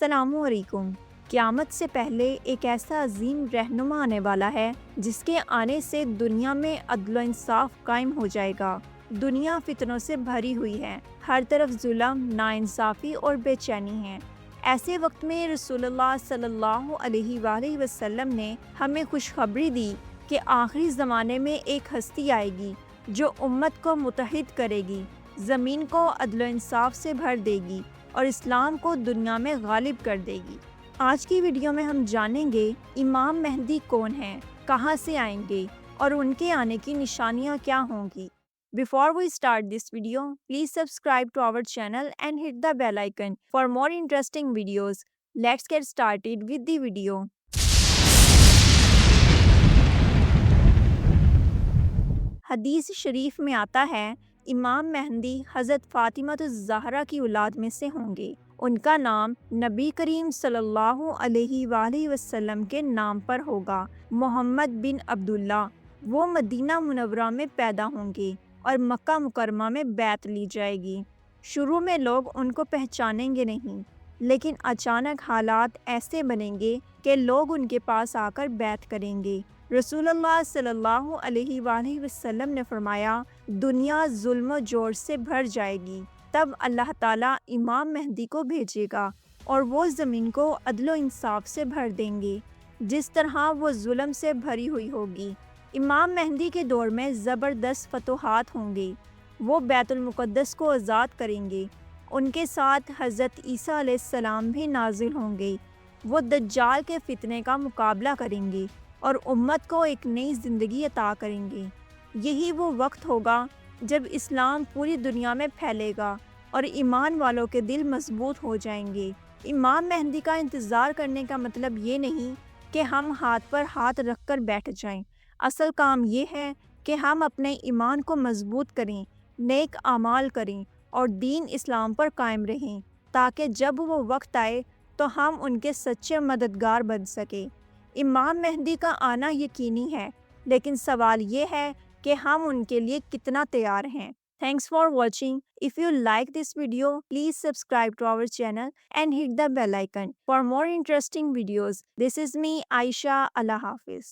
السلام علیکم۔ قیامت سے پہلے ایک ایسا عظیم رہنما آنے والا ہے جس کے آنے سے دنیا میں عدل و انصاف قائم ہو جائے گا۔ دنیا فتنوں سے بھری ہوئی ہے، ہر طرف ظلم، ناانصافی اور بے چینی ہے۔ ایسے وقت میں رسول اللہ صلی اللہ علیہ وآلہ وسلم نے ہمیں خوشخبری دی کہ آخری زمانے میں ایک ہستی آئے گی جو امت کو متحد کرے گی، زمین کو عدل و انصاف سے بھر دے گی اور اسلام کو دنیا میں غالب کر دے گی۔ آج کی ویڈیو میں ہم جانیں گے امام مہدی کون ہیں، کہاں سے آئیں گے اور ان کے آنے کی نشانیاں کیا ہوں گی۔ Before we start this video, please subscribe to our channel and hit the bell icon for more interesting videos. Let's get started with the video. حدیث شریف میں آتا ہے امام مہدی حضرت فاطمہ الزہرا کی اولاد میں سے ہوں گے۔ ان کا نام نبی کریم صلی اللہ علیہ وآلہ وسلم کے نام پر ہوگا، محمد بن عبداللہ۔ وہ مدینہ منورہ میں پیدا ہوں گے اور مکہ مکرمہ میں بیعت لی جائے گی۔ شروع میں لوگ ان کو پہچانیں گے نہیں، لیکن اچانک حالات ایسے بنیں گے کہ لوگ ان کے پاس آ کر بیعت کریں گے۔ رسول اللہ صلی اللہ علیہ وآلہ وسلم نے فرمایا، دنیا ظلم و جور سے بھر جائے گی، تب اللہ تعالیٰ امام مہدی کو بھیجے گا اور وہ زمین کو عدل و انصاف سے بھر دیں گے جس طرح وہ ظلم سے بھری ہوئی ہوگی۔ امام مہدی کے دور میں زبردست فتوحات ہوں گے۔ وہ بیت المقدس کو آزاد کریں گے۔ ان کے ساتھ حضرت عیسیٰ علیہ السلام بھی نازل ہوں گے۔ وہ دجال کے فتنے کا مقابلہ کریں گے اور امت کو ایک نئی زندگی عطا کریں گے۔ یہی وہ وقت ہوگا جب اسلام پوری دنیا میں پھیلے گا اور ایمان والوں کے دل مضبوط ہو جائیں گے۔ امام مہدی کا انتظار کرنے کا مطلب یہ نہیں کہ ہم ہاتھ پر ہاتھ رکھ کر بیٹھ جائیں۔ اصل کام یہ ہے کہ ہم اپنے ایمان کو مضبوط کریں، نیک اعمال کریں اور دین اسلام پر قائم رہیں، تاکہ جب وہ وقت آئے تو ہم ان کے سچے مددگار بن سکیں۔ امام مہدی کا آنا یقینی ہے، لیکن سوال یہ ہے کہ ہم ان کے لیے کتنا تیار ہیں۔ Thanks for watching. If you like this video, please subscribe to our channel and hit the bell icon for more interesting videos. This is me, Aisha. Allah Hafiz.